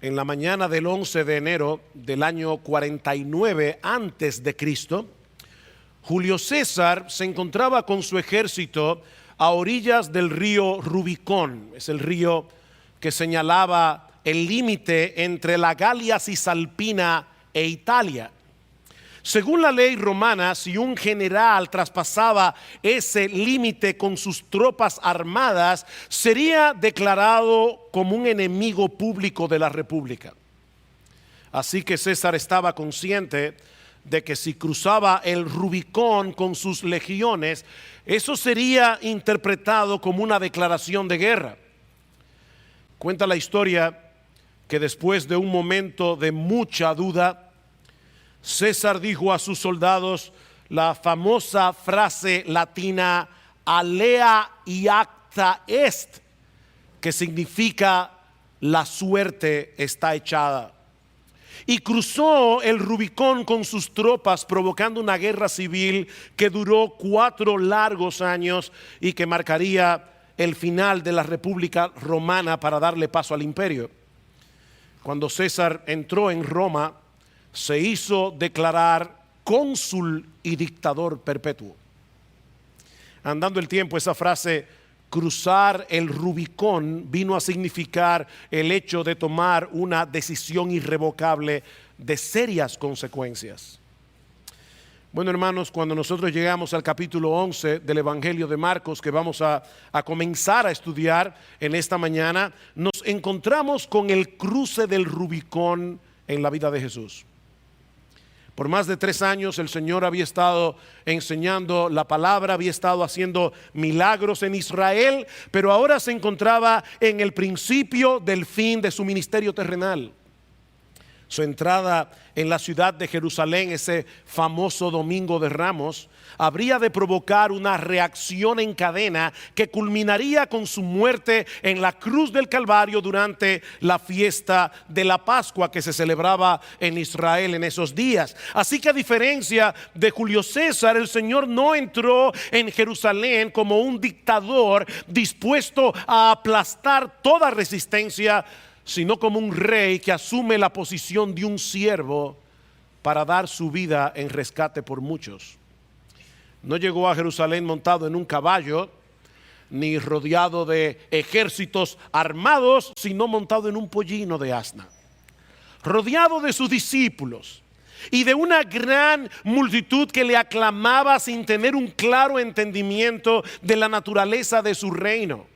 en la mañana del 11 de enero del año 49 antes de Cristo, Julio César se encontraba con su ejército a orillas del río Rubicón. Es el río que señalaba el límite entre la Galia Cisalpina e Italia. Según la ley romana, si un general traspasaba ese límite con sus tropas armadas, sería declarado como un enemigo público de la República. Así que César estaba consciente de que si cruzaba el Rubicón con sus legiones, eso sería interpretado como una declaración de guerra. Cuenta la historia que después de un momento de mucha duda, César dijo a sus soldados la famosa frase latina alea iacta est, que significa la suerte está echada. Y cruzó el Rubicón con sus tropas, provocando una guerra civil que duró 4 largos años y que marcaría el final de la República Romana para darle paso al imperio. Cuando César entró en Roma, se hizo declarar cónsul y dictador perpetuo. Andando el tiempo, esa frase cruzar el Rubicón vino a significar el hecho de tomar una decisión irrevocable de serias consecuencias. Bueno, hermanos, cuando nosotros llegamos al capítulo 11 del Evangelio de Marcos, que vamos a comenzar a estudiar en esta mañana, nos encontramos con el cruce del Rubicón en la vida de Jesús. Por más de 3 años el Señor había estado enseñando la palabra, había estado haciendo milagros en Israel, pero ahora se encontraba en el principio del fin de su ministerio terrenal. Su entrada en la ciudad de Jerusalén, ese famoso Domingo de Ramos, habría de provocar una reacción en cadena que culminaría con su muerte en la cruz del Calvario durante la fiesta de la Pascua que se celebraba en Israel en esos días. Así que, a diferencia de Julio César, el Señor no entró en Jerusalén como un dictador dispuesto a aplastar toda resistencia, sino como un rey que asume la posición de un siervo para dar su vida en rescate por muchos. No llegó a Jerusalén montado en un caballo, ni rodeado de ejércitos armados, sino montado en un pollino de asna, rodeado de sus discípulos y de una gran multitud que le aclamaba sin tener un claro entendimiento de la naturaleza de su reino.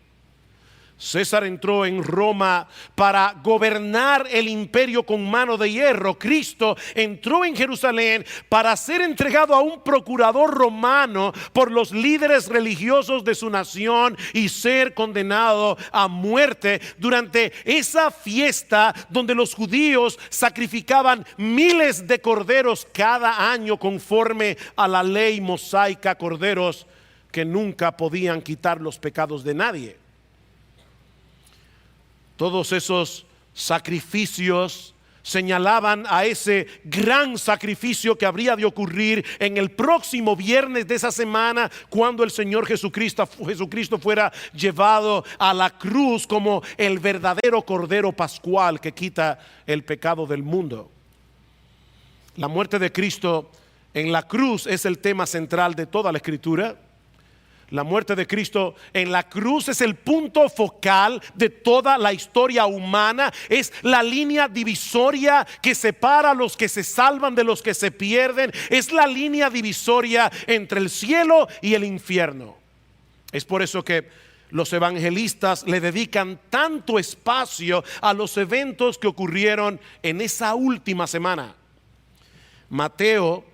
César entró en Roma para gobernar el imperio con mano de hierro. Cristo entró en Jerusalén para ser entregado a un procurador romano por los líderes religiosos de su nación y ser condenado a muerte durante esa fiesta donde los judíos sacrificaban miles de corderos cada año conforme a la ley mosaica, corderos que nunca podían quitar los pecados de nadie. Todos esos sacrificios señalaban a ese gran sacrificio que habría de ocurrir en el próximo viernes de esa semana, cuando el Señor Jesucristo fuera llevado a la cruz como el verdadero Cordero Pascual que quita el pecado del mundo. La muerte de Cristo en la cruz es el tema central de toda la Escritura. La muerte de Cristo en la cruz es el punto focal de toda la historia humana. Es la línea divisoria que separa a los que se salvan de los que se pierden. Es la línea divisoria entre el cielo y el infierno. Es por eso que los evangelistas le dedican tanto espacio a los eventos que ocurrieron en esa última semana. Mateo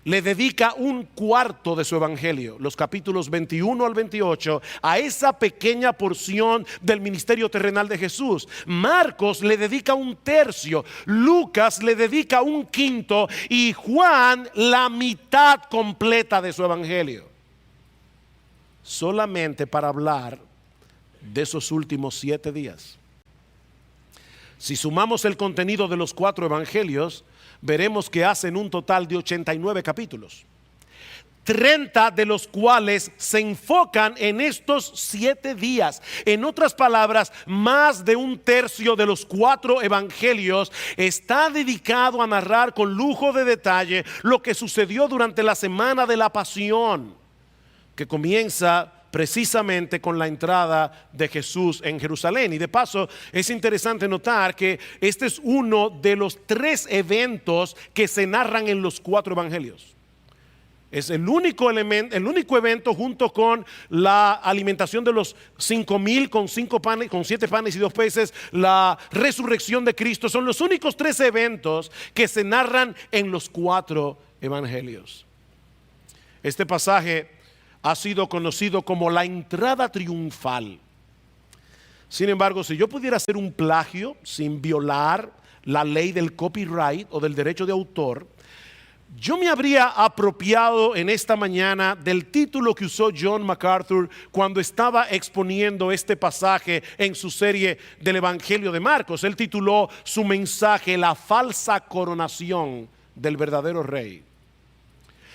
le dedica un cuarto de su evangelio, los capítulos 21 al 28, a esa pequeña porción del ministerio terrenal de Jesús. Marcos le dedica un tercio, Lucas le dedica un quinto y Juan la mitad completa de su evangelio, solamente para hablar de esos últimos 7 días. Si sumamos el contenido de los 4 evangelios, veremos que hacen un total de 89 capítulos. 30 de los cuales se enfocan en estos 7 días. En otras palabras, más de un tercio de los 4 evangelios está dedicado a narrar con lujo de detalle lo que sucedió durante la semana de la pasión, que comienza precisamente con la entrada de Jesús en Jerusalén. Y de paso es interesante notar que este es uno de los 3 eventos que se narran en los 4 evangelios. Es el único evento, junto con la alimentación de los 5,000 con 7 panes y 2 peces, la resurrección de Cristo. Son los únicos 3 eventos que se narran en los 4 evangelios. Este pasaje ha sido conocido como la entrada triunfal. Sin embargo, si yo pudiera hacer un plagio sin violar la ley del copyright o del derecho de autor, yo me habría apropiado en esta mañana del título que usó John MacArthur cuando estaba exponiendo este pasaje en su serie del Evangelio de Marcos. Él tituló su mensaje "La falsa coronación del verdadero rey".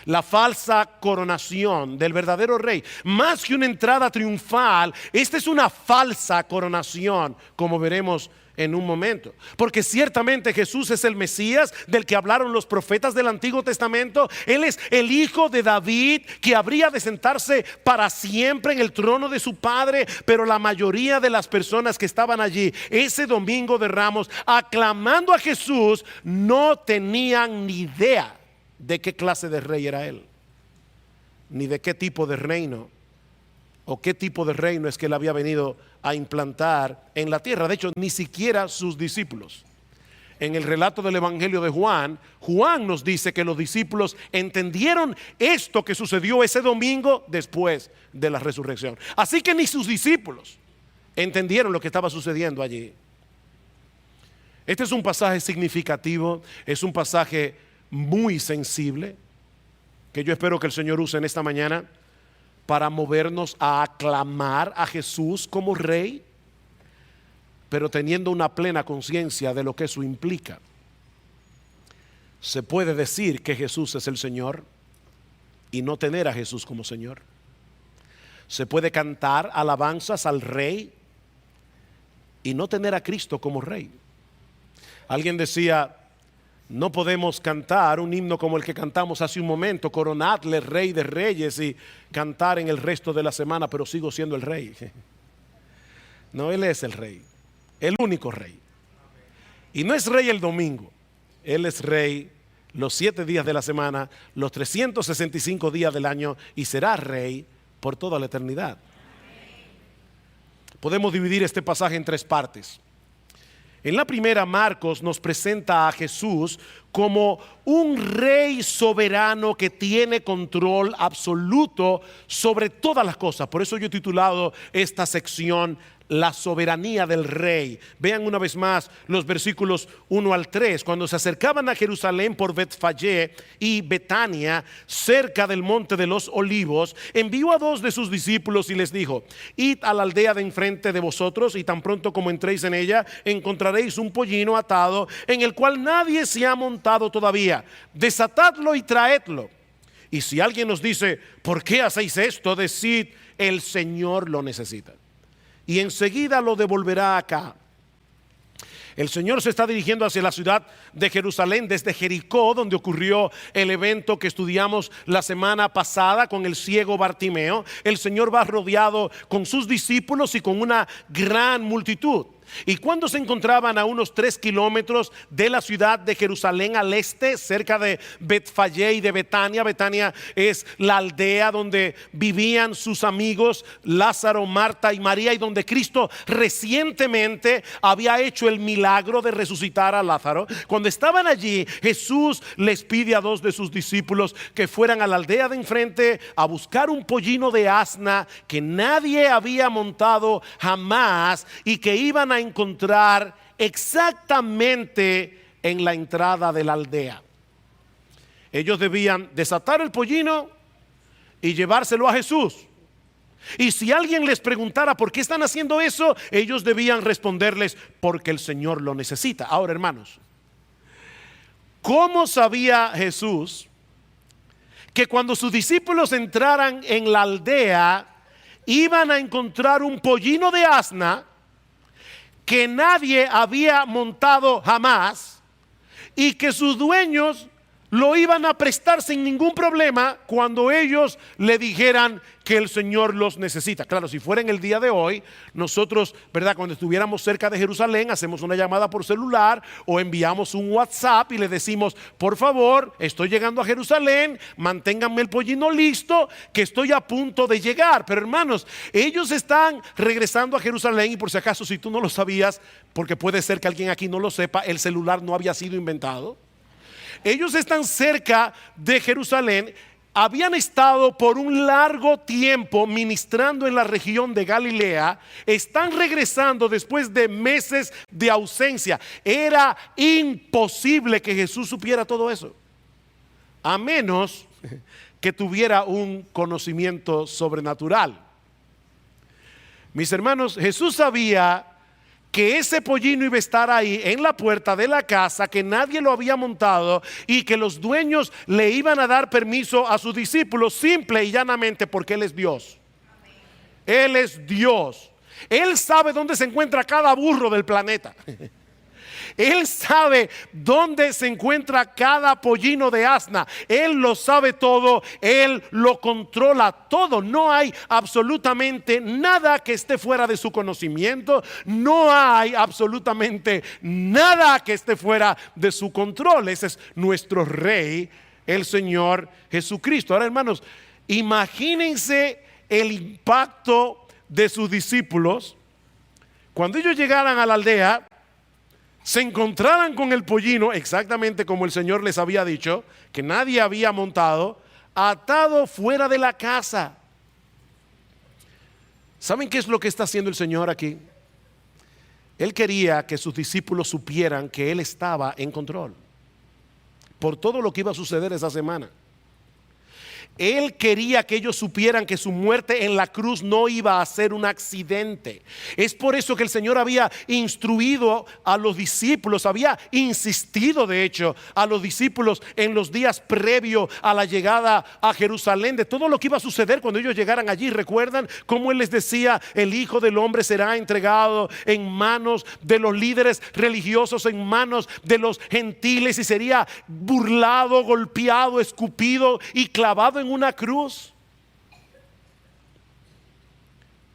La falsa coronación del verdadero rey. Más que una entrada triunfal, esta es una falsa coronación, como veremos en un momento. Porque ciertamente Jesús es el Mesías del que hablaron los profetas del Antiguo Testamento. Él es el hijo de David, que habría de sentarse para siempre en el trono de su padre. Pero la mayoría de las personas que estaban allí ese domingo de Ramos aclamando a Jesús no tenían ni idea de qué clase de rey era él, ni de qué tipo de reino o qué tipo de reino es que él había venido a implantar en la tierra. De hecho, ni siquiera sus discípulos. En el relato del Evangelio de Juan, Juan nos dice que los discípulos entendieron esto que sucedió ese domingo después de la resurrección. Así que ni sus discípulos entendieron lo que estaba sucediendo allí. Este es un pasaje significativo, es un pasaje muy sensible, que yo espero que el Señor use en esta mañana para movernos a aclamar a Jesús como rey, pero teniendo una plena conciencia de lo que eso implica. Se puede decir que Jesús es el Señor y no tener a Jesús como Señor. Se puede cantar alabanzas al rey y no tener a Cristo como rey. Alguien decía: no podemos cantar un himno como el que cantamos hace un momento, coronadle Rey de Reyes, y cantar en el resto de la semana, pero sigo siendo el rey. No, Él es el rey, el único rey. Y no es rey el domingo, Él es rey los 7 días de la semana, los 365 días del año, y será rey por toda la eternidad. Podemos dividir este pasaje en 3 partes. En la primera, Marcos nos presenta a Jesús como un rey soberano que tiene control absoluto sobre todas las cosas. Por eso yo he titulado esta sección "La soberanía del rey". Vean una vez más los versículos 1 al 3. Cuando se acercaban a Jerusalén por Betfagé y Betania, cerca del monte de los Olivos, envió a 2 de sus discípulos y les dijo: id a la aldea de enfrente de vosotros, y tan pronto como entréis en ella, encontraréis un pollino atado, en el cual nadie se ha montado todavía. Desatadlo y traedlo. Y si alguien nos dice: ¿por qué hacéis esto?, decid: el Señor lo necesita, y enseguida lo devolverá acá. El Señor se está dirigiendo hacia la ciudad de Jerusalén desde Jericó, donde ocurrió el evento que estudiamos la semana pasada con el ciego Bartimeo. El Señor va rodeado con sus discípulos y con una gran multitud. Y cuando se encontraban a unos 3 kilómetros de la ciudad de Jerusalén al este, cerca de Betfagé y de Betania. Betania es la aldea donde vivían sus amigos Lázaro, Marta y María, y donde Cristo recientemente había hecho el milagro de resucitar a Lázaro. Cuando estaban allí, Jesús les pide a 2 de sus discípulos que fueran a la aldea de enfrente a buscar un pollino de asna que nadie había montado jamás, y que iban a encontrar exactamente en la entrada de la aldea. Ellos debían desatar el pollino y llevárselo a Jesús. Y si alguien les preguntara por qué están haciendo eso, ellos debían responderles: porque el Señor lo necesita. Ahora, hermanos, ¿cómo sabía Jesús que cuando sus discípulos entraran en la aldea, iban a encontrar un pollino de asna que nadie había montado jamás y que sus dueños lo iban a prestar sin ningún problema cuando ellos le dijeran que el Señor los necesita. Claro, si fuera en el día de hoy, nosotros, ¿verdad?, cuando estuviéramos cerca de Jerusalén, hacemos una llamada por celular o enviamos un WhatsApp y le decimos: por favor, estoy llegando a Jerusalén, manténganme el pollino listo, que estoy a punto de llegar. Pero hermanos, ellos están regresando a Jerusalén, y por si acaso, si tú no lo sabías, porque puede ser que alguien aquí no lo sepa, el celular no había sido inventado. Ellos están cerca de Jerusalén, habían estado por un largo tiempo ministrando en la región de Galilea, están regresando después de meses de ausencia. Era imposible que Jesús supiera todo eso, a menos que tuviera un conocimiento sobrenatural. Mis hermanos, Jesús sabía que ese pollino iba a estar ahí en la puerta de la casa, que nadie lo había montado y que los dueños le iban a dar permiso a sus discípulos simple y llanamente porque Él es Dios. Él es Dios. Él sabe dónde se encuentra cada burro del planeta. Él sabe dónde se encuentra cada pollino de asna. Él lo sabe todo. Él lo controla todo. No hay absolutamente nada que esté fuera de su conocimiento. No hay absolutamente nada que esté fuera de su control. Ese es nuestro Rey, el Señor Jesucristo. Ahora, hermanos, imagínense el impacto de sus discípulos cuando ellos llegaran a la aldea, se encontraran con el pollino, exactamente como el Señor les había dicho, que nadie había montado, atado fuera de la casa. ¿Saben qué es lo que está haciendo el Señor aquí? Él quería que sus discípulos supieran que Él estaba en control por todo lo que iba a suceder esa semana. Él quería que ellos supieran que su muerte en la cruz no iba a ser un accidente. Es por eso que el Señor había instruido a los discípulos, había insistido de hecho a los discípulos en los días previos a la llegada a Jerusalén, de todo lo que iba a suceder cuando ellos llegaran allí. ¿Recuerdan cómo Él les decía: el Hijo del Hombre será entregado en manos de los líderes religiosos, en manos de los gentiles, y sería burlado, golpeado, escupido y clavado en una cruz?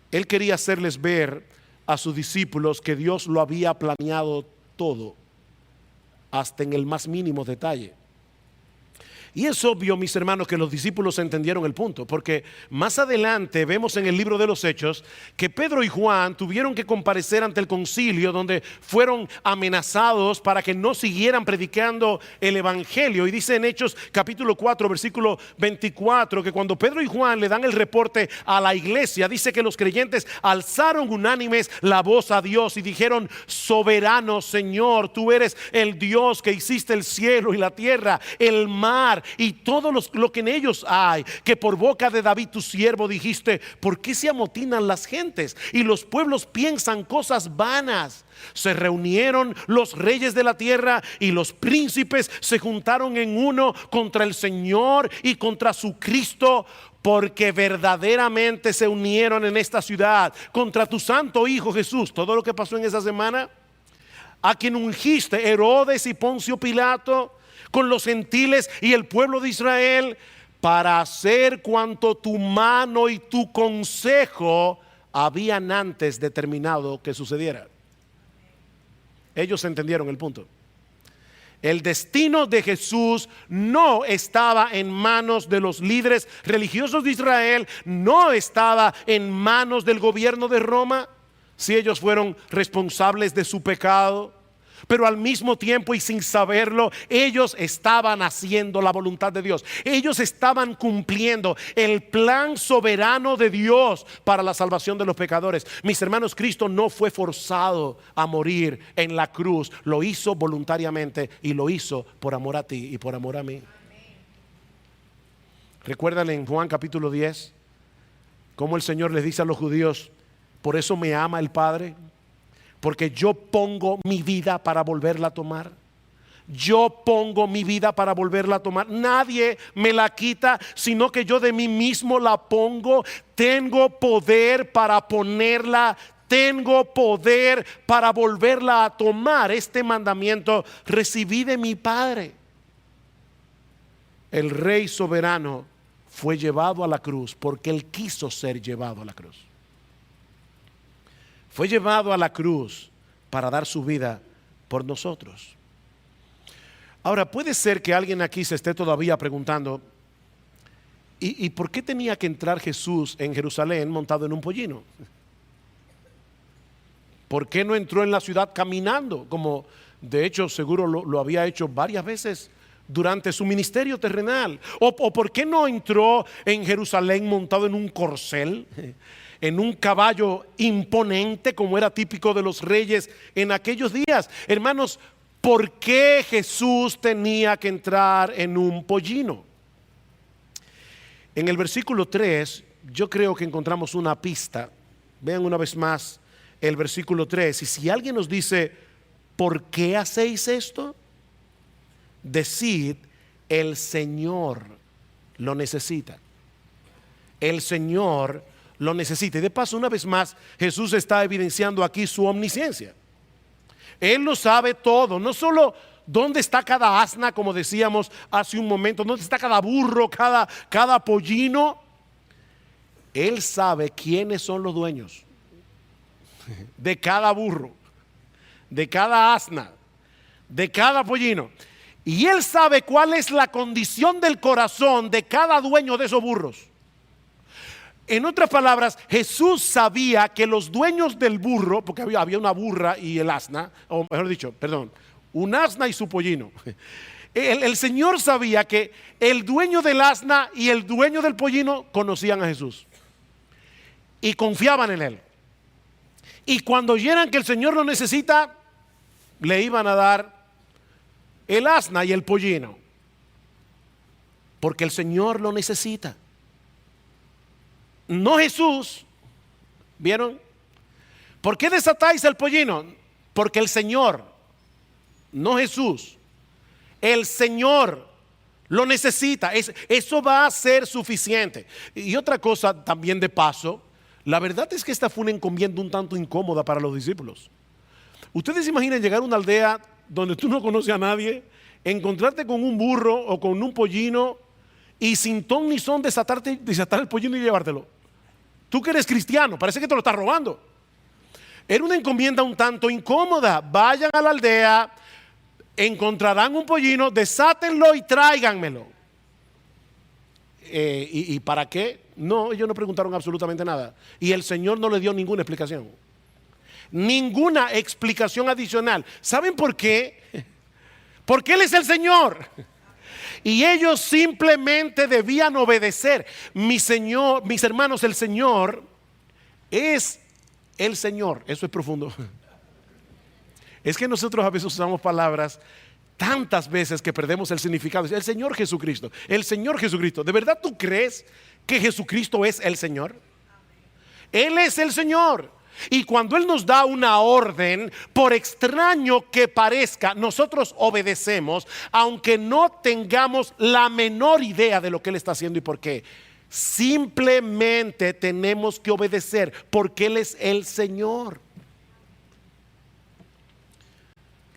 Él quería hacerles ver a sus discípulos que Dios lo había planeado todo, hasta en el más mínimo detalle. Y es obvio, mis hermanos, que los discípulos entendieron el punto, porque más adelante vemos en el libro de los Hechos que Pedro y Juan tuvieron que comparecer ante el concilio, donde fueron amenazados para que no siguieran predicando el evangelio. Y dice en Hechos capítulo 4 versículo 24 que cuando Pedro y Juan le dan el reporte a la iglesia, dice que los creyentes alzaron unánimes la voz a Dios y dijeron: soberano Señor, tú eres el Dios que hiciste el cielo y la tierra, el mar y todo lo que en ellos hay, que por boca de David tu siervo dijiste: ¿por qué se amotinan las gentes y los pueblos piensan cosas vanas? Se reunieron los reyes de la tierra y los príncipes se juntaron en uno contra el Señor y contra su Cristo, porque verdaderamente se unieron en esta ciudad contra tu santo Hijo Jesús. Todo lo que pasó en esa semana, a quien ungiste, Herodes y Poncio Pilato, con los gentiles y el pueblo de Israel, para hacer cuanto tu mano y tu consejo habían antes determinado que sucediera. Ellos entendieron el punto. El destino de Jesús no estaba en manos de los líderes religiosos de Israel, no estaba en manos del gobierno de Roma, si ellos fueron responsables de su pecado. Pero al mismo tiempo y sin saberlo, ellos estaban haciendo la voluntad de Dios. Ellos estaban cumpliendo el plan soberano de Dios para la salvación de los pecadores. Mis hermanos, Cristo no fue forzado a morir en la cruz. Lo hizo voluntariamente y lo hizo por amor a ti y por amor a mí. Recuerdan en Juan capítulo 10 cómo el Señor les dice a los judíos: por eso me ama el Padre, porque yo pongo mi vida para volverla a tomar. yo pongo mi vida para volverla a tomar. Nadie me la quita, sino que yo de mí mismo la pongo. Tengo poder para ponerla. Tengo poder para volverla a tomar. Este mandamiento recibí de mi Padre. El Rey soberano fue llevado a la cruz porque Él quiso ser llevado a la cruz. Fue llevado a la cruz para dar su vida por nosotros. Ahora, puede ser que alguien aquí se esté todavía preguntando, ¿y por qué tenía que entrar Jesús en Jerusalén montado en un pollino? ¿Por qué no entró en la ciudad caminando? Como de hecho seguro lo había hecho varias veces durante su ministerio terrenal. ¿O por qué no entró en Jerusalén montado en un corcel? En un caballo imponente como era típico de los reyes en aquellos días. Hermanos, ¿por qué Jesús tenía que entrar en un pollino? En el versículo 3 yo creo que encontramos una pista. Vean una vez más el versículo 3. Y si alguien nos dice, ¿por qué hacéis esto? Decid, el Señor lo necesita. El Señor lo necesita. Y de paso, una vez más, Jesús está evidenciando aquí su omnisciencia. Él lo sabe todo, no solo dónde está cada asna, como decíamos hace un momento, dónde está cada burro, cada pollino. Él sabe quiénes son los dueños de cada burro, de cada asna, de cada pollino. Y Él sabe cuál es la condición del corazón de cada dueño de esos burros. En otras palabras, Jesús sabía que los dueños del burro, porque había una burra y el asna, o mejor dicho, perdón, un asna y su pollino. El Señor sabía que el dueño del asna y el dueño del pollino conocían a Jesús y confiaban en Él. Y cuando oyeran que el Señor lo necesita, le iban a dar el asna y el pollino, porque el Señor lo necesita. No Jesús. ¿Vieron? ¿Por qué desatáis el pollino? Porque el Señor, no Jesús, el Señor lo necesita. Eso va a ser suficiente. Y otra cosa también de paso, la verdad es que esta fue una encomienda un tanto incómoda para los discípulos. Ustedes se imaginan llegar a una aldea donde tú no conoces a nadie, encontrarte con un burro o con un pollino y sin ton ni son desatar el pollino y llevártelo. Tú que eres cristiano, parece que te lo estás robando. Era una encomienda un tanto incómoda. Vayan a la aldea, encontrarán un pollino, desátenlo y tráiganmelo. ¿Y para qué? No, ellos no preguntaron absolutamente nada. Y el Señor no le dio ninguna explicación. Ninguna explicación adicional. ¿Saben por qué? Porque Él es el Señor. Y ellos simplemente debían obedecer. Mis hermanos, el Señor es el Señor. Eso es profundo. Es que nosotros a veces usamos palabras tantas veces que perdemos el significado. El Señor Jesucristo. El Señor Jesucristo. ¿De verdad tú crees que Jesucristo es el Señor? Él es el Señor. Y cuando Él nos da una orden, por extraño que parezca, nosotros obedecemos, aunque no tengamos la menor idea de lo que Él está haciendo y por qué. Simplemente tenemos que obedecer porque Él es el Señor.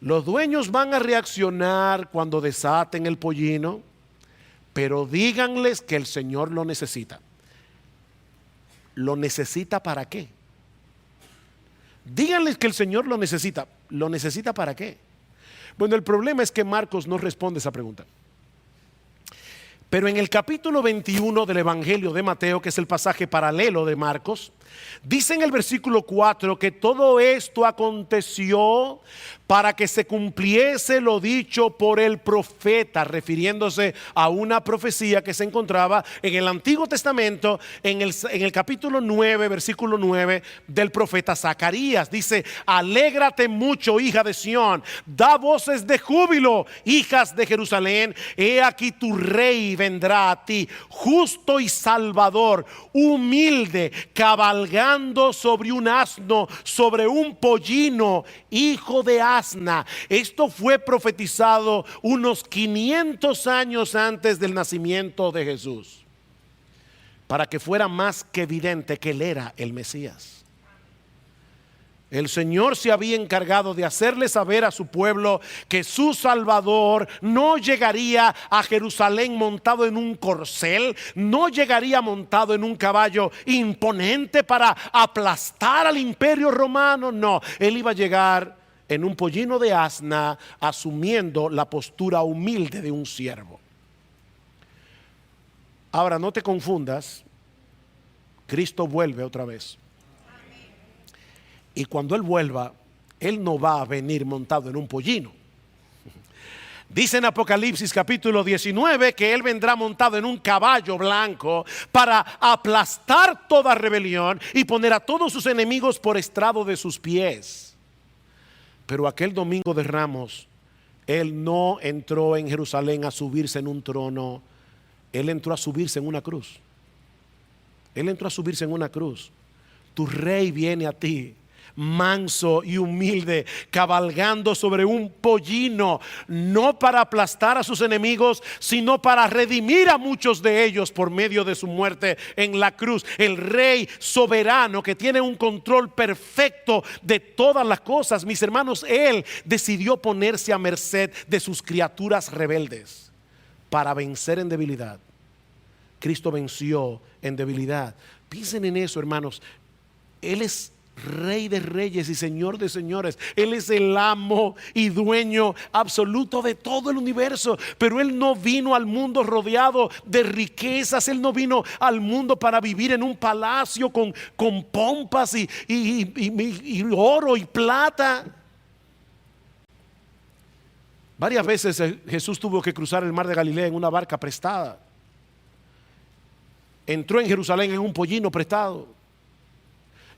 Los dueños van a reaccionar cuando desaten el pollino, pero díganles que el Señor lo necesita. ¿Lo necesita para qué? Díganles que el Señor lo necesita. ¿Lo necesita para qué? Bueno, el problema es que Marcos no responde esa pregunta. Pero en el capítulo 21 del Evangelio de Mateo, que es el pasaje paralelo de Marcos, dice en el versículo 4 que todo esto aconteció para que se cumpliese lo dicho por el profeta, refiriéndose a una profecía que se encontraba en el Antiguo Testamento, en el capítulo 9, versículo 9 del profeta Zacarías. Dice: alégrate mucho, hija de Sión, da voces de júbilo, hijas de Jerusalén, he aquí tu rey vendrá a ti, justo y salvador, humilde, cabalgando sobre un asno, sobre un pollino, hijo de asna. Esto fue profetizado unos 500 años antes del nacimiento de Jesús, para que fuera más que evidente que él era el Mesías. El Señor se había encargado de hacerle saber a su pueblo que su Salvador no llegaría a Jerusalén montado en un corcel, no llegaría montado en un caballo imponente para aplastar al imperio romano. No, él iba a llegar en un pollino de asna, asumiendo la postura humilde de un siervo. Ahora, no te confundas, Cristo vuelve otra vez. Y cuando Él vuelva, Él no va a venir montado en un pollino. Dice en Apocalipsis capítulo 19 que Él vendrá montado en un caballo blanco para aplastar toda rebelión y poner a todos sus enemigos por estrado de sus pies. Pero aquel domingo de Ramos, Él no entró en Jerusalén a subirse en un trono. Él entró a subirse en una cruz. Él entró a subirse en una cruz. Tu rey viene a ti, manso y humilde, cabalgando sobre un pollino, no para aplastar a sus enemigos, sino para redimir a muchos de ellos por medio de su muerte en la cruz. El rey soberano que tiene un control perfecto de todas las cosas. Mis hermanos, Él decidió ponerse a merced de sus criaturas rebeldes para vencer en debilidad. Cristo venció en debilidad. Piensen en eso, hermanos. Él es Rey de reyes y Señor de señores. Él es el amo y dueño absoluto de todo el universo. Pero Él no vino al mundo rodeado de riquezas. Él no vino al mundo para vivir en un palacio con pompas y oro y plata. Varias veces Jesús tuvo que cruzar el mar de Galilea en una barca prestada. Entró en Jerusalén en un pollino prestado.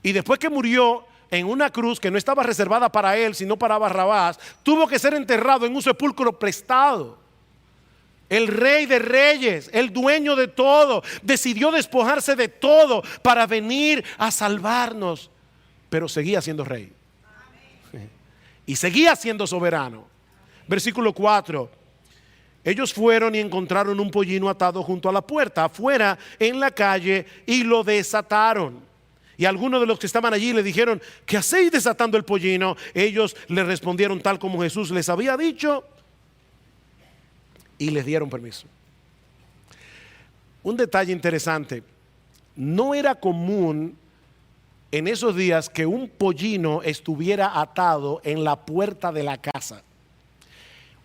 Y después que murió en una cruz que no estaba reservada para él, sino para Barrabás, tuvo que ser enterrado en un sepulcro prestado. El Rey de reyes, el dueño de todo, decidió despojarse de todo para venir a salvarnos. Pero seguía siendo rey. Y seguía siendo soberano. Versículo 4. Ellos fueron y encontraron un pollino atado junto a la puerta, afuera en la calle, y lo desataron. Y algunos de los que estaban allí le dijeron: ¿qué hacéis desatando el pollino? Ellos le respondieron tal como Jesús les había dicho y les dieron permiso. Un detalle interesante: no era común en esos días que un pollino estuviera atado en la puerta de la casa.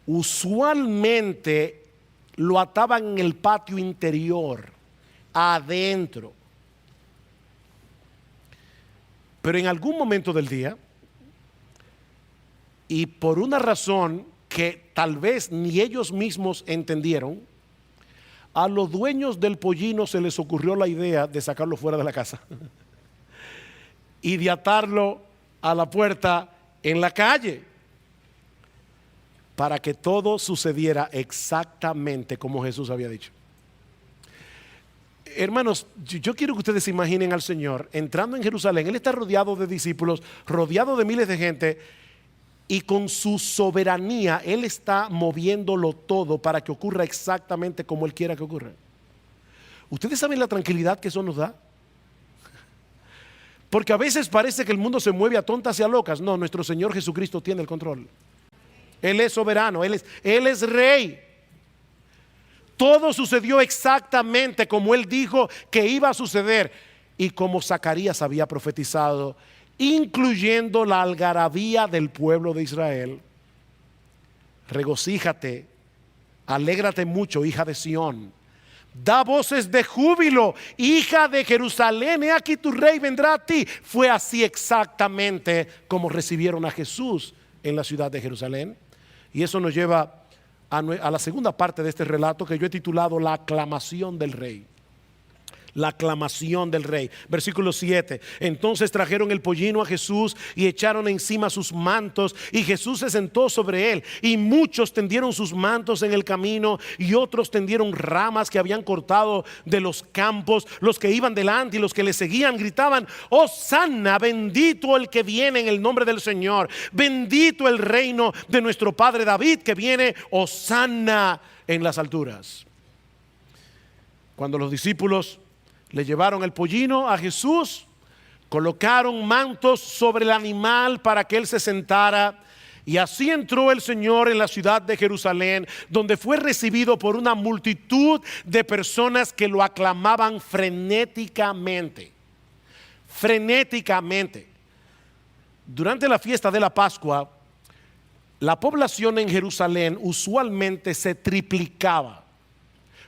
Usualmente lo ataban en el patio interior, adentro. Pero en algún momento del día, y por una razón que tal vez ni ellos mismos entendieron, a los dueños del pollino se les ocurrió la idea de sacarlo fuera de la casa y de atarlo a la puerta en la calle, para que todo sucediera exactamente como Jesús había dicho. Hermanos, yo quiero que ustedes se imaginen al Señor entrando en Jerusalén. Él está rodeado de discípulos, rodeado de miles de gente, y con su soberanía Él está moviéndolo todo para que ocurra exactamente como Él quiera que ocurra. ¿Ustedes saben la tranquilidad que eso nos da? Porque a veces parece que el mundo se mueve a tontas y a locas. No, nuestro Señor Jesucristo tiene el control. Él es soberano, Él es rey. Todo sucedió exactamente como Él dijo que iba a suceder y como Zacarías había profetizado, incluyendo la algarabía del pueblo de Israel. Regocíjate, alégrate mucho, hija de Sión. Da voces de júbilo, hija de Jerusalén. He aquí tu rey vendrá a ti. Fue así exactamente como recibieron a Jesús en la ciudad de Jerusalén. Y eso nos lleva a la segunda parte de este relato que yo he titulado La aclamación del rey. la aclamación del rey. Versículo 7. Entonces trajeron el pollino a Jesús y echaron encima sus mantos, y Jesús se sentó sobre él, y muchos tendieron sus mantos en el camino, y otros tendieron ramas que habían cortado de los campos. Los que iban delante y los que le seguían gritaban: Hosanna, bendito el que viene en el nombre del Señor, bendito el reino de nuestro padre David que viene, Hosanna en las alturas. Cuando los discípulos le llevaron el pollino a Jesús, colocaron mantos sobre el animal para que él se sentara, y así entró el Señor en la ciudad de Jerusalén, donde fue recibido por una multitud de personas que lo aclamaban frenéticamente. Durante la fiesta de la Pascua, la población en Jerusalén usualmente se triplicaba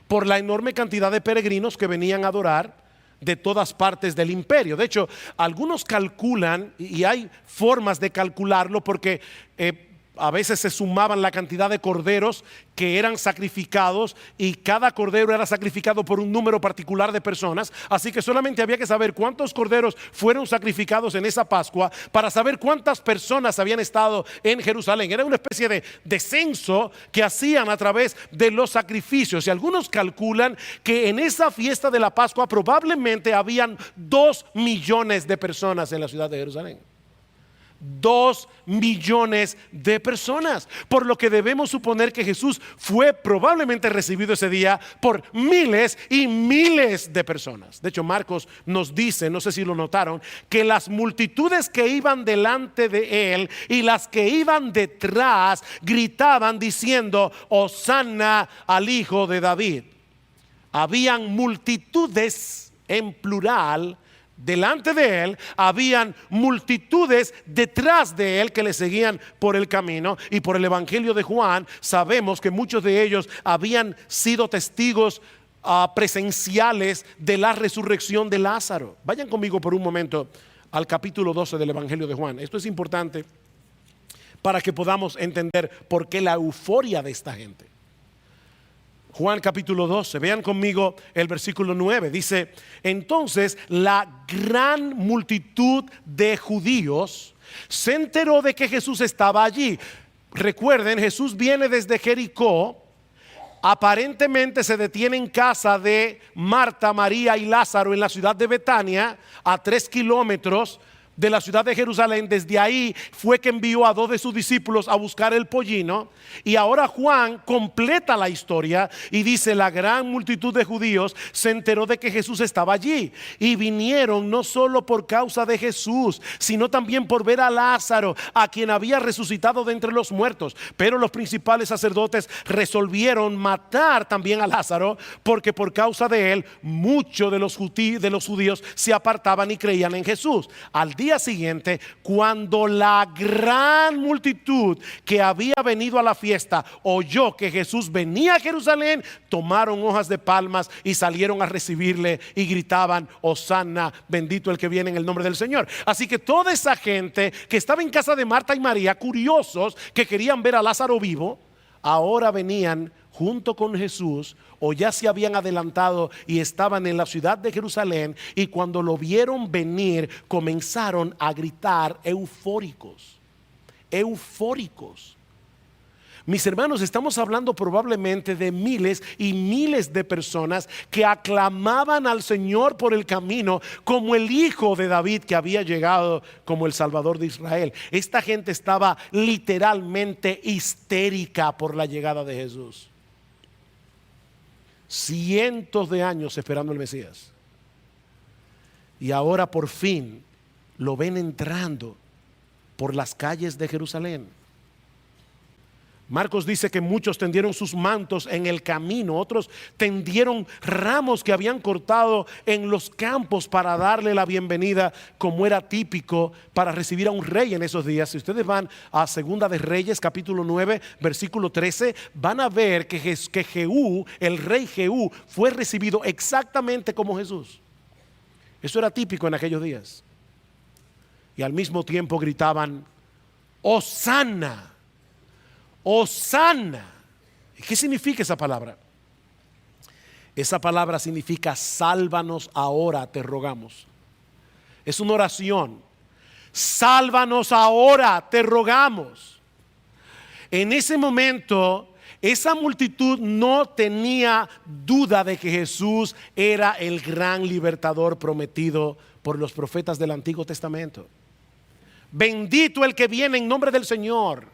por la enorme cantidad de peregrinos que venían a adorar de todas partes del imperio. De hecho, algunos calculan, y hay formas de calcularlo, porque a veces se sumaban la cantidad de corderos que eran sacrificados, y cada cordero era sacrificado por un número particular de personas. Así que solamente había que saber cuántos corderos fueron sacrificados en esa Pascua para saber cuántas personas habían estado en Jerusalén. Era una especie de censo que hacían a través de los sacrificios, y algunos calculan que en esa fiesta de la Pascua probablemente habían 2 millones de personas en la ciudad de Jerusalén. 2 millones de personas, por lo que debemos suponer que Jesús fue probablemente recibido ese día por miles y miles de personas. De hecho, Marcos nos dice, no sé si lo notaron, que las multitudes que iban delante de él y las que iban detrás gritaban diciendo: Hosanna al Hijo de David. Habían multitudes en plural delante de él, habían multitudes detrás de él que le seguían por el camino. Y por el Evangelio de Juan sabemos que muchos de ellos habían sido testigos presenciales de la resurrección de Lázaro. Vayan conmigo por un momento al capítulo 12 del Evangelio de Juan. Esto es importante para que podamos entender por qué la euforia de esta gente. Juan capítulo 12, vean conmigo el versículo 9, dice: entonces la gran multitud de judíos se enteró de que Jesús estaba allí. Recuerden, Jesús viene desde Jericó, aparentemente se detiene en casa de Marta, María y Lázaro en la ciudad de Betania, a 3 kilómetros de la ciudad de Jerusalén. Desde ahí fue que envió a 2 de sus discípulos a buscar el pollino. Y ahora Juan completa la historia y dice: la gran multitud de judíos se enteró de que Jesús estaba allí, y vinieron no solo por causa de Jesús, sino también por ver a Lázaro, a quien había resucitado de entre los muertos. Pero los principales sacerdotes resolvieron matar también a Lázaro, porque por causa de él muchos de los judíos se apartaban y creían en Jesús. Al día siguiente, cuando la gran multitud que había venido a la fiesta oyó que Jesús venía a Jerusalén, tomaron hojas de palmas y salieron a recibirle y gritaban: Hosanna, bendito el que viene en el nombre del Señor. Así que toda esa gente que estaba en casa de Marta y María, curiosos que querían ver a Lázaro vivo, ahora venían junto con Jesús, o ya se habían adelantado y estaban en la ciudad de Jerusalén, y cuando lo vieron venir comenzaron a gritar eufóricos. Mis hermanos, estamos hablando probablemente de miles y miles de personas que aclamaban al Señor por el camino como el Hijo de David que había llegado como el Salvador de Israel. Esta gente estaba literalmente histérica por la llegada de Jesús. Cientos de años esperando el Mesías, y ahora por fin lo ven entrando por las calles de Jerusalén. Marcos dice que muchos tendieron sus mantos en el camino, otros tendieron ramos que habían cortado en los campos para darle la bienvenida, como era típico para recibir a un rey en esos días. Si ustedes van a Segunda de Reyes capítulo 9 versículo 13, van a ver que Jehú, el rey Jehú, fue recibido exactamente como Jesús. Eso era típico en aquellos días. Y al mismo tiempo gritaban: Hosanna, Hosanna. ¿Qué significa esa palabra? Esa palabra significa sálvanos ahora, te rogamos. Es una oración. Sálvanos ahora, te rogamos. En ese momento, esa multitud no tenía duda de que Jesús era el gran libertador prometido por los profetas del Antiguo Testamento. Bendito el que viene en nombre del Señor.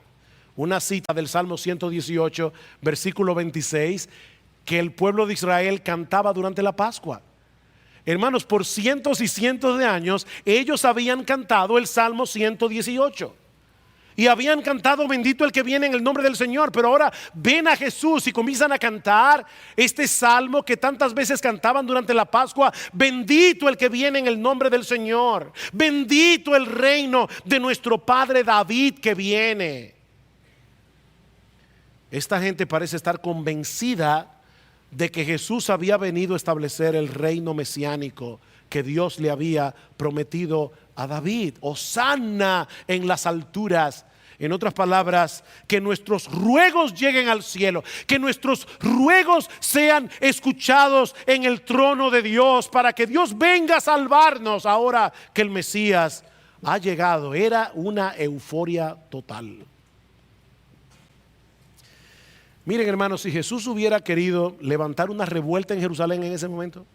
Una cita del Salmo 118, versículo 26, que el pueblo de Israel cantaba durante la Pascua. Hermanos, por cientos y cientos de años ellos habían cantado el Salmo 118 y habían cantado bendito el que viene en el nombre del Señor. Pero ahora ven a Jesús y comienzan a cantar este salmo que tantas veces cantaban durante la Pascua: bendito el que viene en el nombre del Señor, bendito el reino de nuestro padre David que viene. Esta gente parece estar convencida de que Jesús había venido a establecer el reino mesiánico que Dios le había prometido a David. Hosanna en las alturas. En otras palabras, que nuestros ruegos lleguen al cielo, que nuestros ruegos sean escuchados en el trono de Dios, para que Dios venga a salvarnos ahora que el Mesías ha llegado. Era una euforia total. Miren, hermanos, si Jesús hubiera querido levantar una revuelta en Jerusalén en ese momento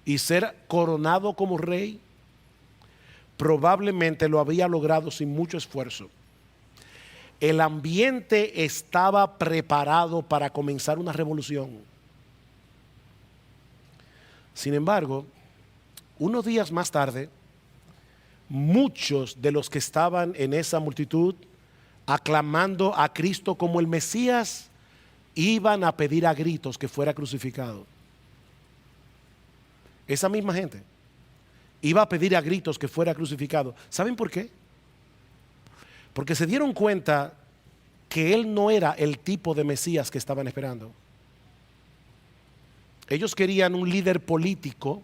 y ser coronado como rey, probablemente lo había logrado sin mucho esfuerzo. El ambiente estaba preparado para comenzar una revolución. Sin embargo, unos días más tarde, muchos de los que estaban en esa multitud aclamando a Cristo como el Mesías iban a pedir a gritos que fuera crucificado. Esa misma gente iba a pedir a gritos que fuera crucificado. ¿Saben por qué? Porque se dieron cuenta que él no era el tipo de Mesías que estaban esperando. Ellos querían un líder político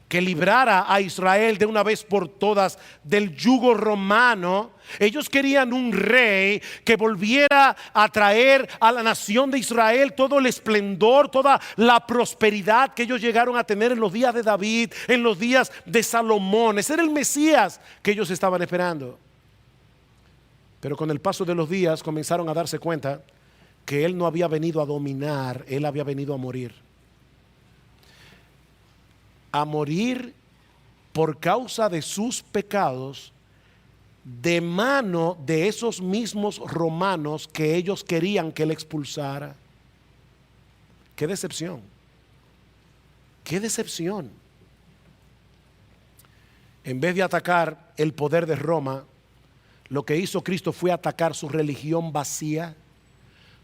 que librara a Israel de una vez por todas del yugo romano. Ellos querían un rey que volviera a traer a la nación de Israel todo el esplendor, toda la prosperidad que ellos llegaron a tener en los días de David, en los días de Salomón. Ese era el Mesías que ellos estaban esperando. Pero con el paso de los días comenzaron a darse cuenta que él no había venido a dominar, él había venido a morir. A morir por causa de sus pecados, de mano de esos mismos romanos que ellos querían que él expulsara. ¡Qué decepción! ¡Qué decepción! En vez de atacar el poder de Roma, lo que hizo Cristo fue atacar su religión vacía,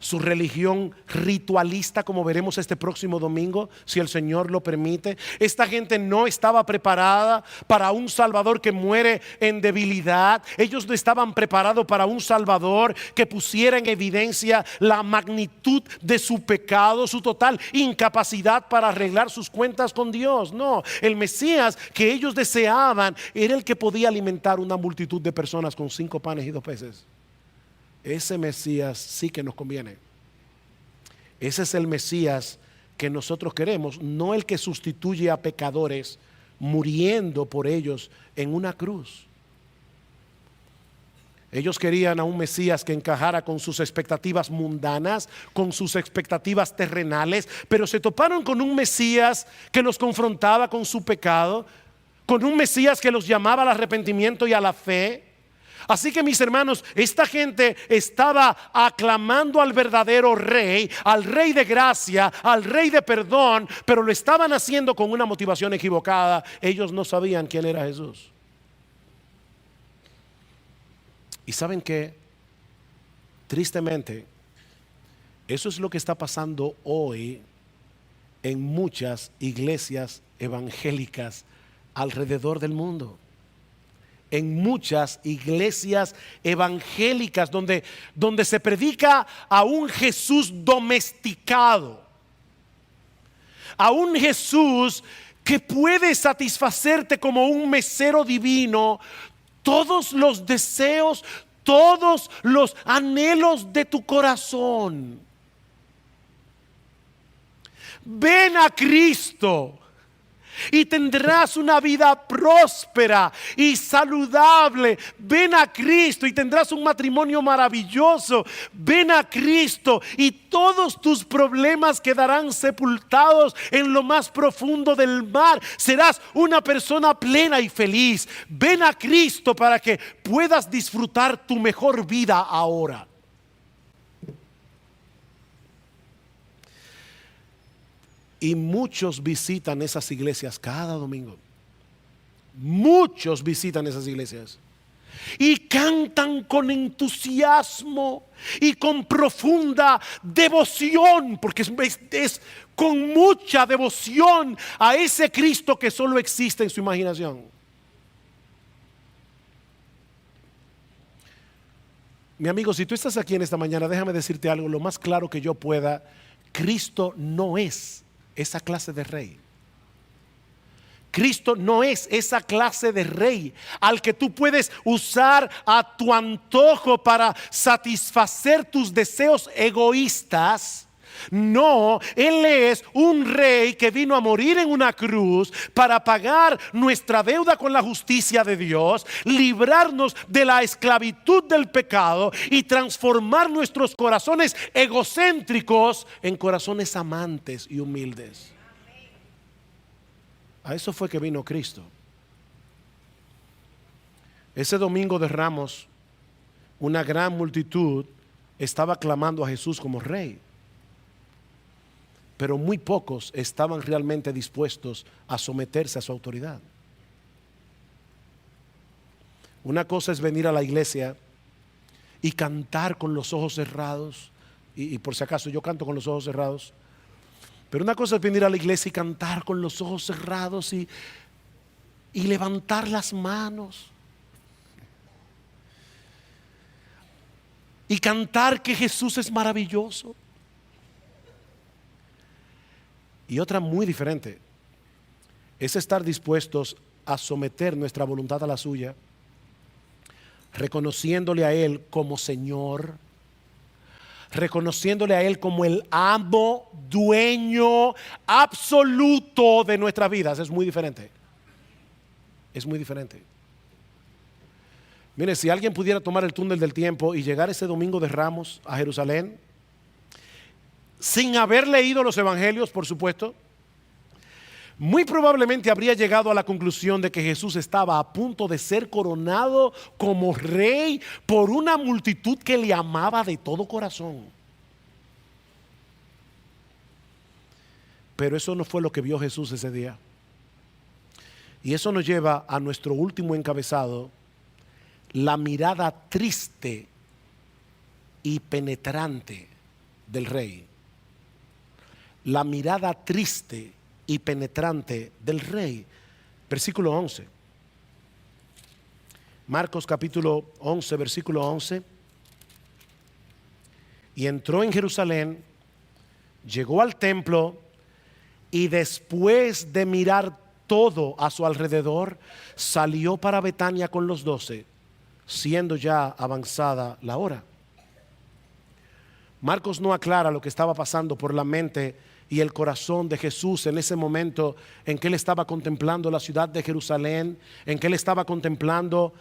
su religión ritualista, como veremos este próximo domingo, si el Señor lo permite. Esta gente no estaba preparada para un Salvador que muere en debilidad. Ellos no estaban preparados para un Salvador que pusiera en evidencia la magnitud de su pecado, su total incapacidad para arreglar sus cuentas con Dios. No, el Mesías que ellos deseaban era el que podía alimentar una multitud de personas con 5 panes y 2 peces. Ese Mesías sí que nos conviene. Ese es el Mesías que nosotros queremos, no el que sustituye a pecadores muriendo por ellos en una cruz. Ellos querían a un Mesías que encajara con sus expectativas mundanas, con sus expectativas terrenales, pero se toparon con un Mesías que los confrontaba con su pecado, con un Mesías que los llamaba al arrepentimiento y a la fe. Así que, mis hermanos, esta gente estaba aclamando al verdadero rey, al rey de gracia, al rey de perdón, pero lo estaban haciendo con una motivación equivocada. Ellos no sabían quién era Jesús. Y ¿saben qué? Tristemente, eso es lo que está pasando hoy en muchas iglesias evangélicas alrededor del mundo. En muchas iglesias evangélicas donde se predica a un Jesús domesticado, a un Jesús que puede satisfacerte como un mesero divino todos los deseos, todos los anhelos de tu corazón. Ven a Cristo y tendrás una vida próspera y saludable. Ven a Cristo y tendrás un matrimonio maravilloso. Ven a Cristo y todos tus problemas quedarán sepultados en lo más profundo del mar. Serás una persona plena y feliz. Ven a Cristo para que puedas disfrutar tu mejor vida ahora. Y muchos visitan esas iglesias cada domingo. Muchos visitan esas iglesias y cantan con entusiasmo y con profunda devoción, porque es con mucha devoción a ese Cristo que solo existe en su imaginación. Mi amigo, si tú estás aquí en esta mañana, déjame decirte algo lo más claro que yo pueda. Cristo no es esa clase de rey. Cristo no es esa clase de rey al que tú puedes usar a tu antojo para satisfacer tus deseos egoístas. No, Él es un rey que vino a morir en una cruz para pagar nuestra deuda con la justicia de Dios, librarnos de la esclavitud del pecado y transformar nuestros corazones egocéntricos en corazones amantes y humildes. A eso fue que vino Cristo. Ese domingo de Ramos, una gran multitud estaba clamando a Jesús como rey, pero muy pocos estaban realmente dispuestos a someterse a su autoridad. Una cosa es venir a la iglesia y cantar con los ojos cerrados, y por si acaso yo canto con los ojos cerrados, pero una cosa es venir a la iglesia y cantar con los ojos cerrados y levantar las manos y cantar que Jesús es maravilloso. Y otra muy diferente es estar dispuestos a someter nuestra voluntad a la suya, reconociéndole a Él como Señor, reconociéndole a Él como el amo, dueño absoluto de nuestras vidas. Es muy diferente. Es muy diferente. Mire, si alguien pudiera tomar el túnel del tiempo y llegar ese domingo de Ramos a Jerusalén, sin haber leído los evangelios, por supuesto, muy probablemente habría llegado a la conclusión de que Jesús estaba a punto de ser coronado como rey por una multitud que le amaba de todo corazón. Pero eso no fue lo que vio Jesús ese día. Y eso nos lleva a nuestro último encabezado: la mirada triste y penetrante del rey. La mirada triste y penetrante del rey. Versículo 11. Marcos capítulo 11, versículo 11. Y entró en Jerusalén, llegó al templo y después de mirar todo a su alrededor, salió para Betania con los 12, siendo ya avanzada la hora. Marcos no aclara lo que estaba pasando por la mente y el corazón de Jesús en ese momento en que Él estaba contemplando la ciudad de Jerusalén, en que Él estaba contemplando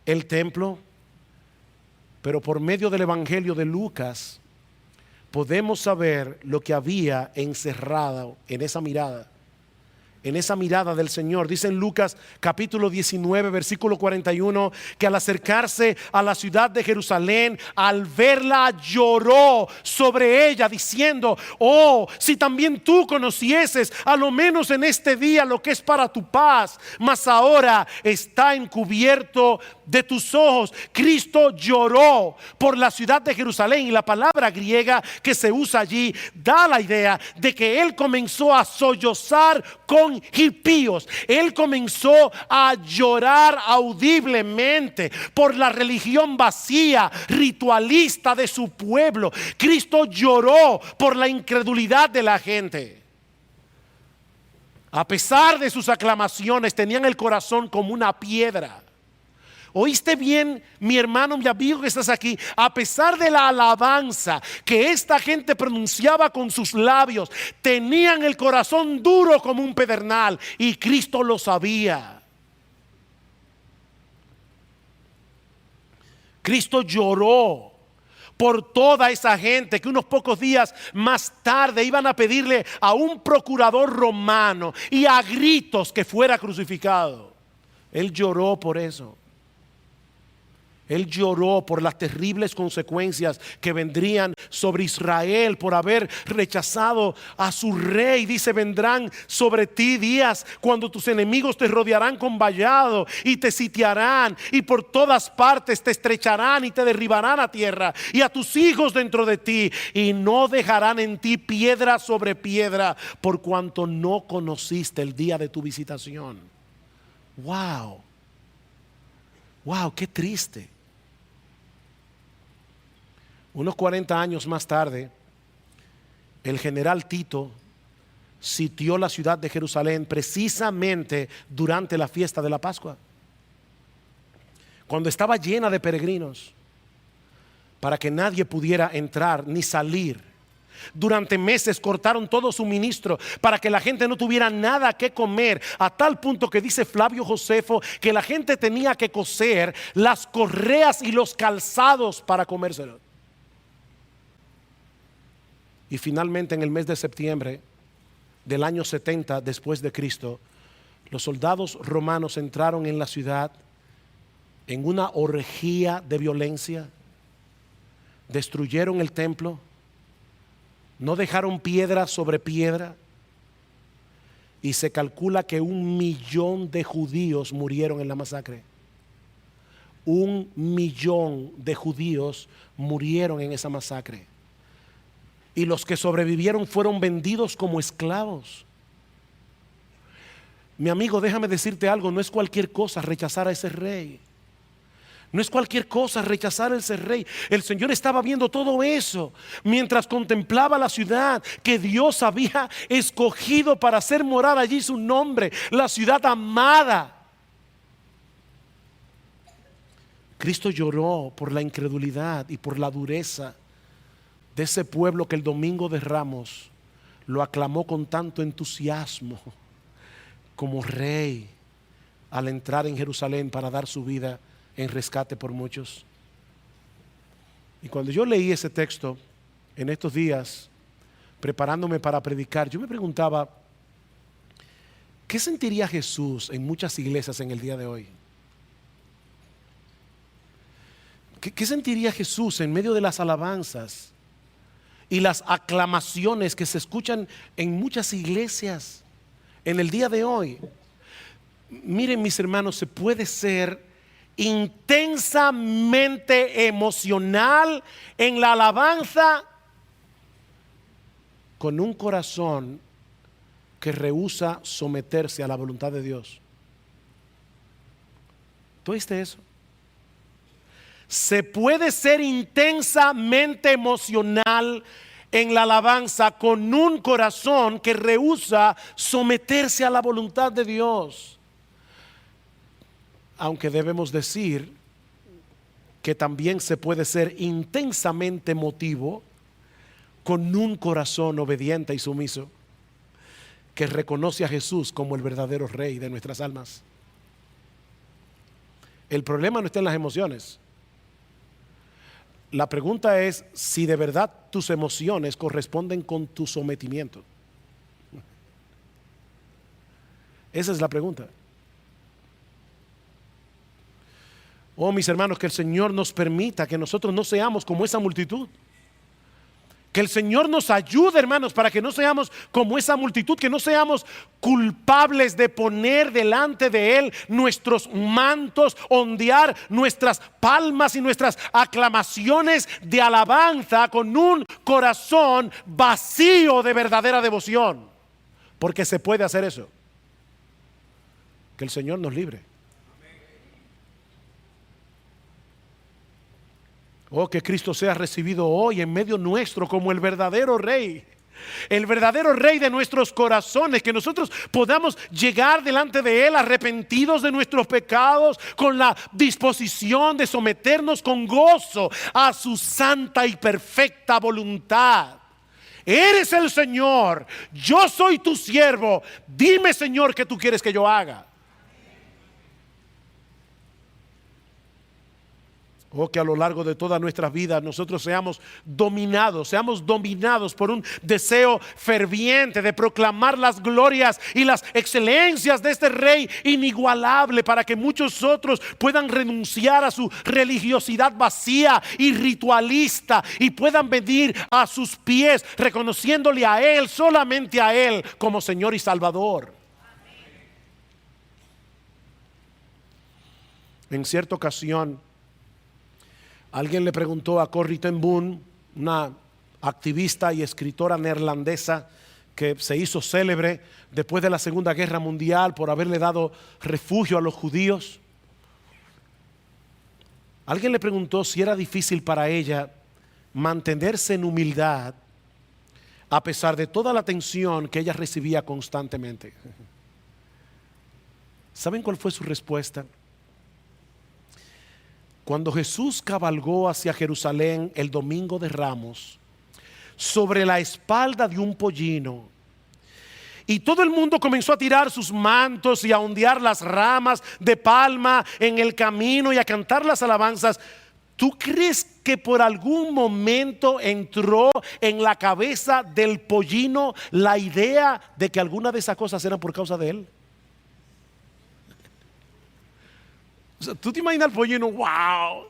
el templo. Pero por medio del Evangelio de Lucas podemos saber lo que había encerrado en esa mirada del Señor. Dice en Lucas capítulo 19 versículo 41 que al acercarse a la ciudad de Jerusalén, al verla lloró sobre ella diciendo: oh, si también tú conocieses a lo menos en este día lo que es para tu paz, mas ahora está encubierto de tus ojos. Cristo lloró por la ciudad de Jerusalén, y la palabra griega que se usa allí da la idea de que Él comenzó a sollozar con impíos. Él comenzó a llorar audiblemente por la religión vacía, ritualista de su pueblo. Cristo lloró por la incredulidad de la gente. A pesar de sus aclamaciones, tenían el corazón como una piedra. ¿Oíste bien, mi hermano, mi amigo que estás aquí? A pesar de la alabanza que esta gente pronunciaba con sus labios, tenían el corazón duro como un pedernal, y Cristo lo sabía. Cristo lloró por toda esa gente que unos pocos días más tarde iban a pedirle a un procurador romano y a gritos que fuera crucificado. Él lloró por eso. Él lloró por las terribles consecuencias que vendrían sobre Israel por haber rechazado a su rey. Dice: vendrán sobre ti días cuando tus enemigos te rodearán con vallado y te sitiarán, y por todas partes te estrecharán y te derribarán a tierra, y a tus hijos dentro de ti, y no dejarán en ti piedra sobre piedra, por cuanto no conociste el día de tu visitación. Wow, wow, qué triste. Unos 40 años más tarde, el general Tito sitió la ciudad de Jerusalén precisamente durante la fiesta de la Pascua, cuando estaba llena de peregrinos, para que nadie pudiera entrar ni salir. Durante meses cortaron todo suministro para que la gente no tuviera nada que comer, a tal punto que dice Flavio Josefo que la gente tenía que coser las correas y los calzados para comérselos. Y finalmente, en el mes de septiembre del año 70 después de Cristo, los soldados romanos entraron en la ciudad en una orgía de violencia. Destruyeron el templo, no dejaron piedra sobre piedra, y se calcula que 1 millón de judíos murieron en la masacre. 1 millón de judíos murieron en esa masacre. Y los que sobrevivieron fueron vendidos como esclavos. Mi amigo, déjame decirte algo: no es cualquier cosa rechazar a ese rey. No es cualquier cosa rechazar a ese rey. El Señor estaba viendo todo eso mientras contemplaba la ciudad que Dios había escogido para hacer morar allí su nombre, la ciudad amada. Cristo lloró por la incredulidad y por la dureza de ese pueblo que el domingo de Ramos lo aclamó con tanto entusiasmo como rey al entrar en Jerusalén para dar su vida en rescate por muchos. Y cuando yo leí ese texto en estos días, preparándome para predicar, yo me preguntaba: ¿qué sentiría Jesús en muchas iglesias en el día de hoy? ¿Qué sentiría Jesús en medio de las alabanzas y las aclamaciones que se escuchan en muchas iglesias en el día de hoy? Miren, mis hermanos, se puede ser intensamente emocional en la alabanza con un corazón que rehúsa someterse a la voluntad de Dios. ¿Tú oíste eso? Se puede ser intensamente emocional en la alabanza con un corazón que rehúsa someterse a la voluntad de Dios. Aunque debemos decir que también se puede ser intensamente emotivo con un corazón obediente y sumiso que reconoce a Jesús como el verdadero Rey de nuestras almas. El problema no está en las emociones. La pregunta es si de verdad tus emociones corresponden con tu sometimiento. Esa es la pregunta. Oh, mis hermanos, que el Señor nos permita que nosotros no seamos como esa multitud. Que el Señor nos ayude, hermanos, para que no seamos como esa multitud, que no seamos culpables de poner delante de Él nuestros mantos, ondear nuestras palmas y nuestras aclamaciones de alabanza con un corazón vacío de verdadera devoción. Porque se puede hacer eso. Que el Señor nos libre. Oh, que Cristo sea recibido hoy en medio nuestro como el verdadero Rey, El verdadero Rey de nuestros corazones, que nosotros podamos llegar delante de Él arrepentidos de nuestros pecados, con la disposición de someternos con gozo a su santa y perfecta voluntad. Eres el Señor, yo soy tu siervo, dime, Señor, ¿qué tú quieres que yo haga? Oh, que a lo largo de toda nuestra vida nosotros seamos dominados por un deseo ferviente de proclamar las glorias y las excelencias de este Rey inigualable, para que muchos otros puedan renunciar a su religiosidad vacía y ritualista y puedan venir a sus pies reconociéndole a Él, solamente a Él, como Señor y Salvador. En cierta ocasión, alguien le preguntó a Corrie ten Boom, una activista y escritora neerlandesa que se hizo célebre después de la Segunda Guerra Mundial por haberle dado refugio a los judíos. Alguien le preguntó si era difícil para ella mantenerse en humildad a pesar de toda la atención que ella recibía constantemente. ¿Saben cuál fue su respuesta? Cuando Jesús cabalgó hacia Jerusalén el domingo de Ramos, sobre la espalda de un pollino, y todo el mundo comenzó a tirar sus mantos y a ondear las ramas de palma en el camino y a cantar las alabanzas, ¿tú crees que por algún momento entró en la cabeza del pollino la idea de que alguna de esas cosas eran por causa de él? O sea, ¿tú te imaginas al pollino? ¡Wow!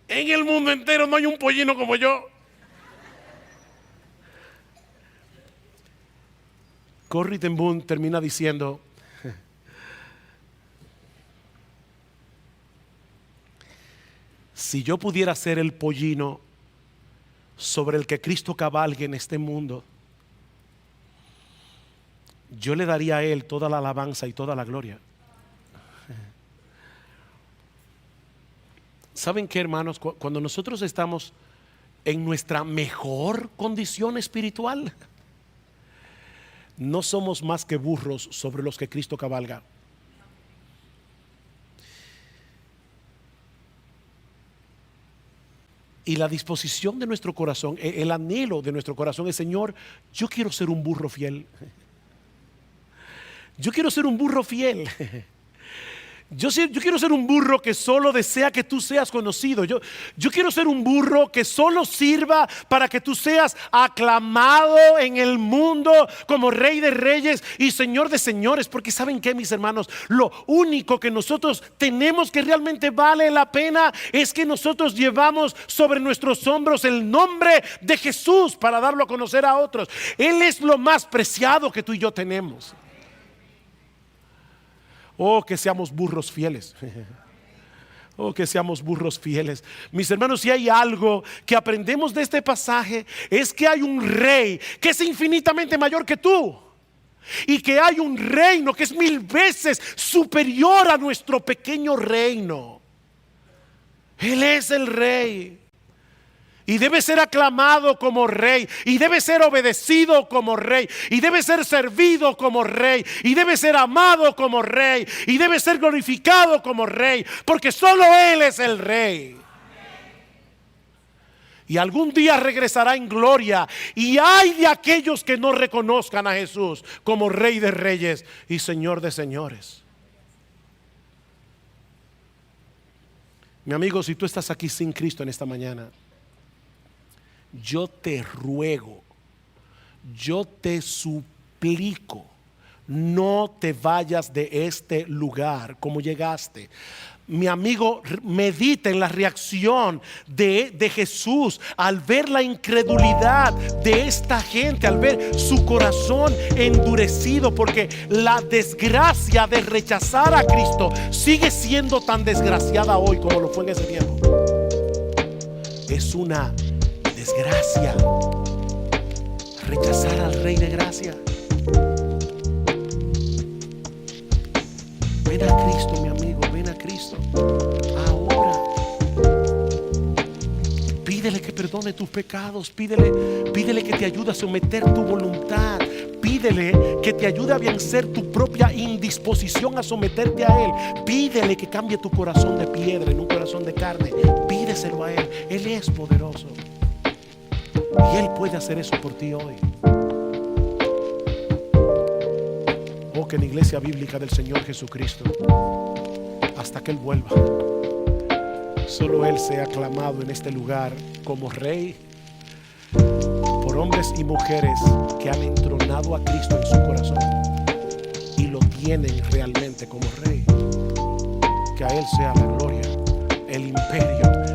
En el mundo entero no hay un pollino como yo. Corrie ten Boom termina diciendo: si yo pudiera ser el pollino sobre el que Cristo cabalgue en este mundo, yo le daría a Él toda la alabanza y toda la gloria. ¿Saben qué, hermanos? Cuando nosotros estamos en nuestra mejor condición espiritual, no somos más que burros sobre los que Cristo cabalga. Y la disposición de nuestro corazón, el anhelo de nuestro corazón es: Señor, yo quiero ser un burro fiel. Yo quiero ser un burro fiel. Yo quiero ser un burro que solo desea que tú seas conocido. Yo quiero ser un burro que solo sirva para que tú seas aclamado en el mundo como Rey de Reyes y Señor de Señores. Porque ¿saben qué, mis hermanos? Lo único que nosotros tenemos que realmente vale la pena es que nosotros llevamos sobre nuestros hombros el nombre de Jesús para darlo a conocer a otros. Él es lo más preciado que tú y yo tenemos. Oh, que seamos burros fieles. Oh, que seamos burros fieles. Mis hermanos, si hay algo que aprendemos de este pasaje, es que hay un Rey que es infinitamente mayor que tú, y que hay un reino que es 1000 veces superior a nuestro pequeño reino. Él es el Rey, y debe ser aclamado como Rey, y debe ser obedecido como Rey, y debe ser servido como Rey, y debe ser amado como Rey, y debe ser glorificado como Rey, porque solo Él es el Rey. Y algún día regresará en gloria, y hay de aquellos que no reconozcan a Jesús como Rey de Reyes y Señor de Señores. Mi amigo, si tú estás aquí sin Cristo en esta mañana, yo te ruego, yo te suplico, no te vayas de este lugar como llegaste. Mi amigo, medita en la reacción de Jesús al ver la incredulidad de esta gente, al ver su corazón endurecido, porque la desgracia de rechazar a Cristo sigue siendo tan desgraciada hoy como lo fue en ese tiempo. Es una desgracia rechazar al Rey de gracia. Ven a Cristo, mi amigo, ven a Cristo ahora. Pídele que perdone tus pecados. Pídele que te ayude a someter tu voluntad. Pídele que te ayude a vencer tu propia indisposición a someterte a Él. Pídele que cambie tu corazón de piedra en un corazón de carne. Pídeselo a Él. Él es poderoso y Él puede hacer eso por ti hoy. Oh, que en la iglesia bíblica del Señor Jesucristo, hasta que Él vuelva, solo Él sea aclamado en este lugar como Rey por hombres y mujeres que han entronado a Cristo en su corazón y lo tienen realmente como Rey. Que a Él sea la gloria, el imperio